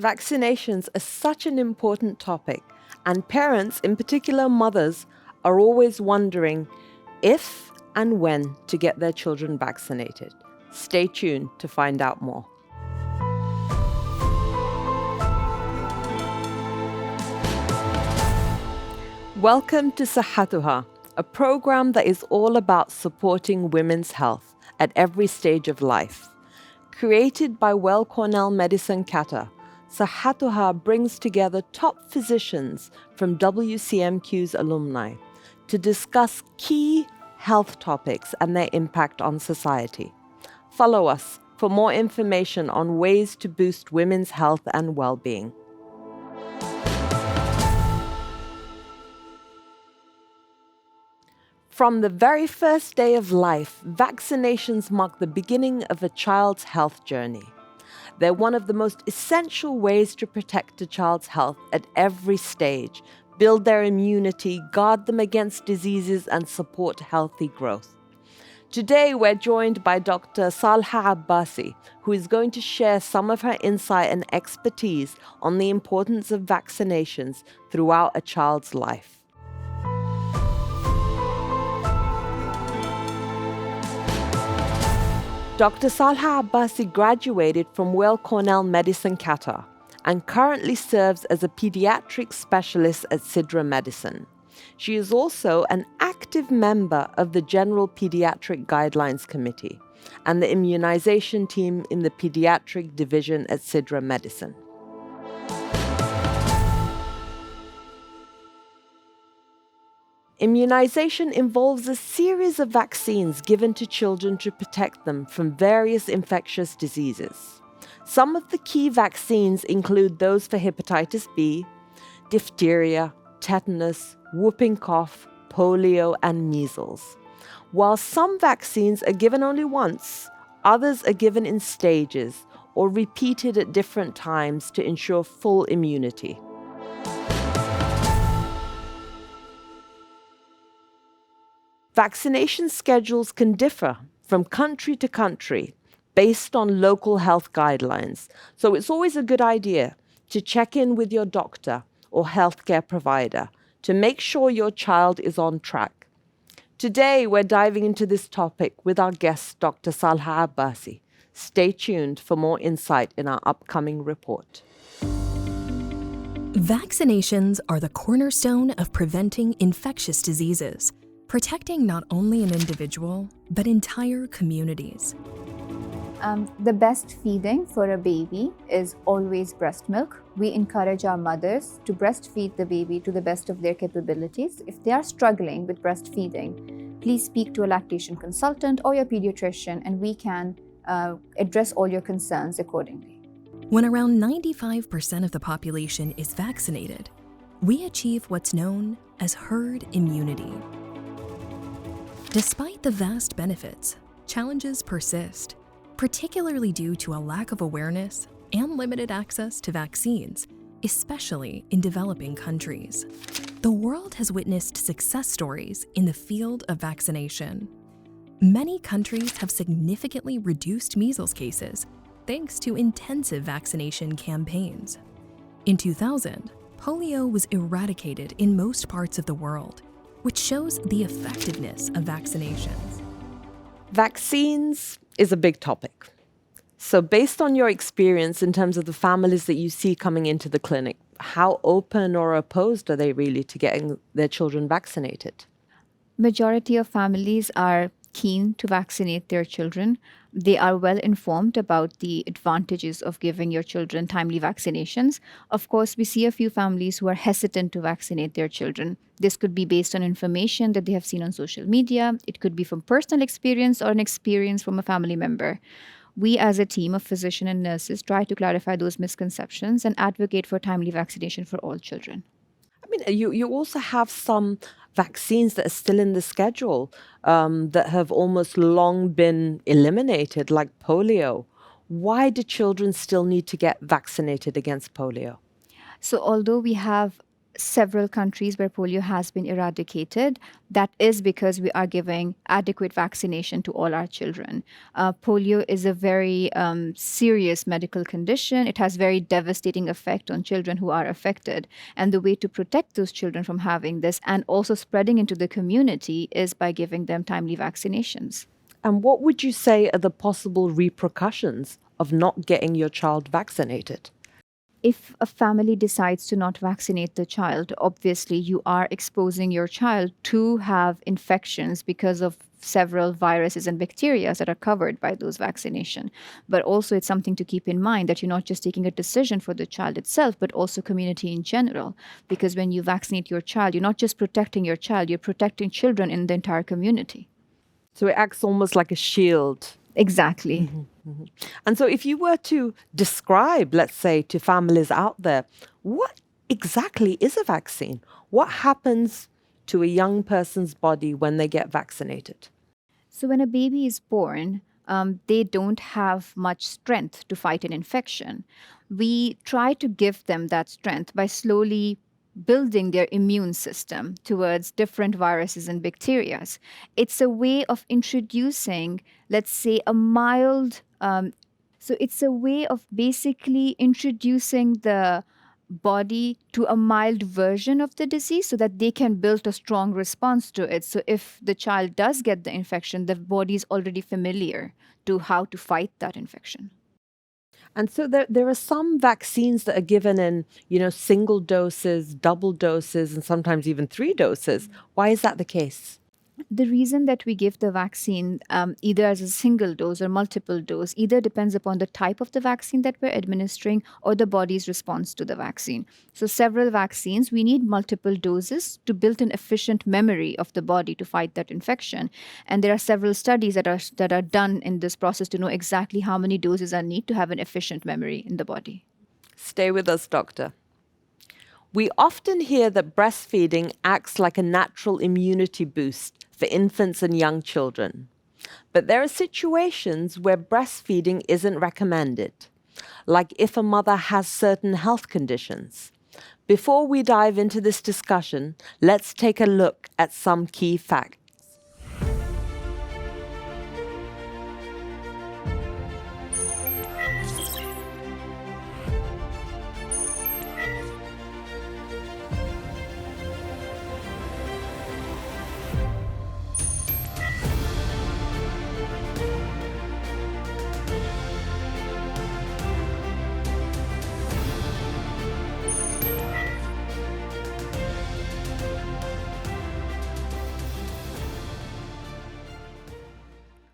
Vaccinations are such an important topic, and parents, in particular mothers, are always wondering if and when to get their children vaccinated. Stay tuned to find out more. Welcome to Sehatuha, a program that is all about supporting women's health at every stage of life. Created by Weill Cornell Medicine Qatar, Sehatuha brings together top physicians from WCMQ's alumni to discuss key health topics and their impact on society. Follow us for more information on ways to boost women's health and well-being. From the very first day of life, vaccinations mark the beginning of a child's health journey. They're one of the most essential ways to protect a child's health at every stage, build their immunity, guard them against diseases, and support healthy growth. Today, we're joined by Dr. Salha Abbasi, who is going to share some of her insight and expertise on the importance of vaccinations throughout a child's life. Dr. Salha Abbasi graduated from Weill Cornell Medicine Qatar and currently serves as a pediatric specialist at Sidra Medicine. She is also an active member of the General Pediatric Guidelines Committee and the immunization team in the pediatric division at Sidra Medicine. Immunization involves a series of vaccines given to children to protect them from various infectious diseases. Some of the key vaccines include those for hepatitis B, diphtheria, tetanus, whooping cough, polio, and measles. While some vaccines are given only once, others are given in stages or repeated at different times to ensure full immunity. Vaccination schedules can differ from country to country based on local health guidelines, so it's always a good idea to check in with your doctor or healthcare provider to make sure your child is on track. Today, we're diving into this topic with our guest, Dr. Salha Abbasi. Stay tuned for more insight in our upcoming report. Vaccinations are the cornerstone of preventing infectious diseases, protecting not only an individual, but entire communities. The best feeding for a baby is always breast milk. We encourage our mothers to breastfeed the baby to the best of their capabilities. If they are struggling with breastfeeding, please speak to a lactation consultant or your pediatrician, and we can address all your concerns accordingly. When around 95% of the population is vaccinated, we achieve what's known as herd immunity. Despite the vast benefits, challenges persist, particularly due to a lack of awareness and limited access to vaccines, especially in developing countries. The world has witnessed success stories in the field of vaccination. Many countries have significantly reduced measles cases thanks to intensive vaccination campaigns. In 2000, polio was eradicated in most parts of the world, which shows the effectiveness of vaccinations. Vaccines is a big topic. So based on your experience in terms of the families that you see coming into the clinic, how open or opposed are they really to getting their children vaccinated? Majority of families are keen to vaccinate their children. They are well informed about the advantages of giving your children timely vaccinations. Of course, we see a few families who are hesitant to vaccinate their children. This could be based on information that they have seen on social media. It could be from personal experience or an experience from a family member. We as a team of physicians and nurses try to clarify those misconceptions and advocate for timely vaccination for all children. I mean, you also have some vaccines that are still in the schedule that have almost long been eliminated, like polio. Why do children still need to get vaccinated against polio? So although we have several countries where polio has been eradicated. That is because we are giving adequate vaccination to all our children. Polio is a very serious medical condition. It has very devastating effect on children who are affected. And the way to protect those children from having this and also spreading into the community is by giving them timely vaccinations. And what would you say are the possible repercussions of not getting your child vaccinated? If a family decides to not vaccinate the child, obviously you are exposing your child to have infections because of several viruses and bacteria that are covered by those vaccinations. But also it's something to keep in mind that you're not just taking a decision for the child itself, but also community in general. Because when you vaccinate your child, you're not just protecting your child, you're protecting children in the entire community. So it acts almost like a shield. Exactly. And so if you were to describe, let's say, to families out there, what exactly is a vaccine? What happens to a young person's body when they get vaccinated? So when a baby is born, they don't have much strength to fight an infection. We try to give them that strength by slowly building their immune system towards different viruses and bacteria. It's a way of introducing, let's say, a mild, so it's a way of basically introducing the body to a mild version of the disease so that they can build a strong response to it. So if the child does get the infection, the body is already familiar to how to fight that infection. And so there are some vaccines that are given in, single doses, double doses, and sometimes even 3 doses. Why is that the case? The reason that we give the vaccine either as a single dose or multiple dose either depends upon the type of the vaccine that we're administering or the body's response to the vaccine. So several vaccines, we need multiple doses to build an efficient memory of the body to fight that infection. And there are several studies that are done in this process to know exactly how many doses are needed to have an efficient memory in the body. Stay with us, doctor. We often hear that breastfeeding acts like a natural immunity boost for infants and young children. But there are situations where breastfeeding isn't recommended, like if a mother has certain health conditions. Before we dive into this discussion, let's take a look at some key facts.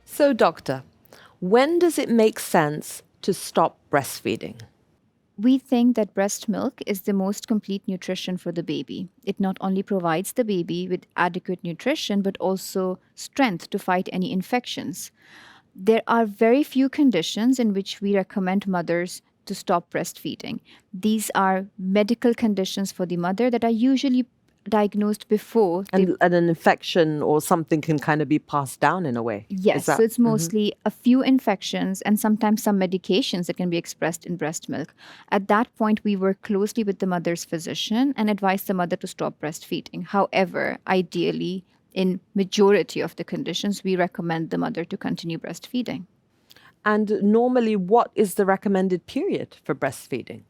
So, doctor, when does it make sense to stop breastfeeding? We think that breast milk is the most complete nutrition for the baby. It not only provides the baby with adequate nutrition, but also strength to fight any infections. There are very few conditions in which we recommend mothers to stop breastfeeding. These are medical conditions for the mother that are usually diagnosed before. And an infection or something can kind of be passed down in a way. Yes, so it's mostly a few infections and sometimes some medications that can be expressed in breast milk. At that point, we work closely with the mother's physician and advise the mother to stop breastfeeding. However, ideally, in majority of the conditions, we recommend the mother to continue breastfeeding. And normally, what is the recommended period for breastfeeding?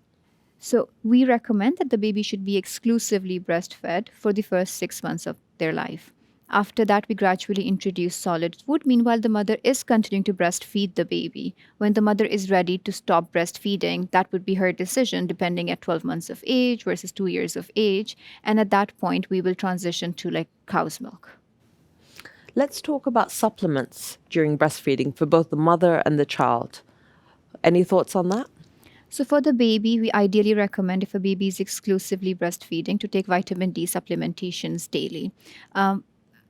So we recommend that the baby should be exclusively breastfed for the first 6 months of their life. After that, we gradually introduce solid food. Meanwhile, the mother is continuing to breastfeed the baby. When the mother is ready to stop breastfeeding, that would be her decision, depending at 12 months of age versus 2 years of age. And at that point, we will transition to like cow's milk. Let's talk about supplements during breastfeeding for both the mother and the child. Any thoughts on that? So for the baby, we ideally recommend if a baby is exclusively breastfeeding to take vitamin D supplementations daily.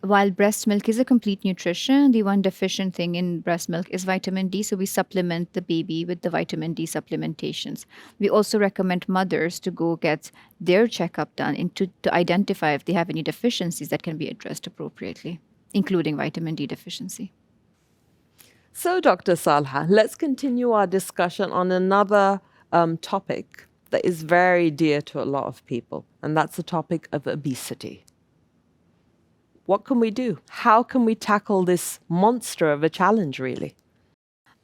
While breast milk is a complete nutrition, the one deficient thing in breast milk is vitamin D, so we supplement the baby with the vitamin D supplementations. We also recommend mothers to go get their checkup done to identify if they have any deficiencies that can be addressed appropriately, including vitamin D deficiency. So, Dr. Salha, let's continue our discussion on another topic, that is very dear to a lot of people, and that's the topic of obesity. What can we do? How can we tackle this monster of a challenge, really?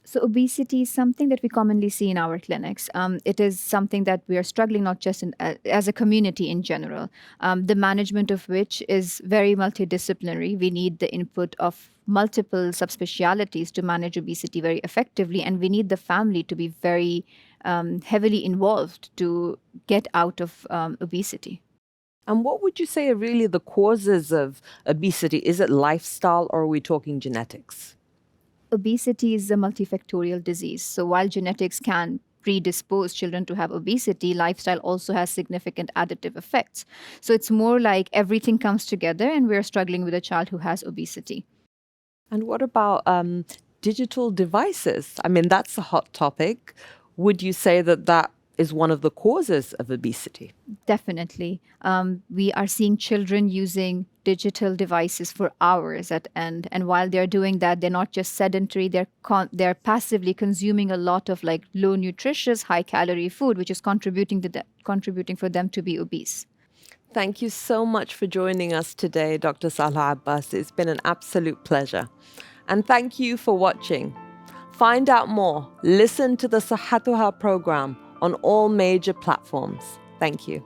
So, obesity is something that we commonly see in our clinics. It is something that we are struggling not just as a community in general, the management of which is very multidisciplinary. We need the input of multiple subspecialties to manage obesity very effectively, and we need the family to be very heavily involved to get out of obesity. And what would you say are really the causes of obesity? Is it lifestyle, or are we talking genetics? Obesity is a multifactorial disease. So while genetics can predispose children to have obesity, lifestyle also has significant additive effects. So it's more like everything comes together and we're struggling with a child who has obesity. And what about digital devices? I mean, that's a hot topic. Would you say that that is one of the causes of obesity? Definitely. We are seeing children using digital devices for hours at end. And while they're doing that, they're not just sedentary, they're passively consuming a lot of like low nutritious, high calorie food, which is contributing for them to be obese. Thank you so much for joining us today, Dr. Salha Abbasi. It's been an absolute pleasure. And thank you for watching. Find out more. Listen to the Sehatuha program on all major platforms. Thank you.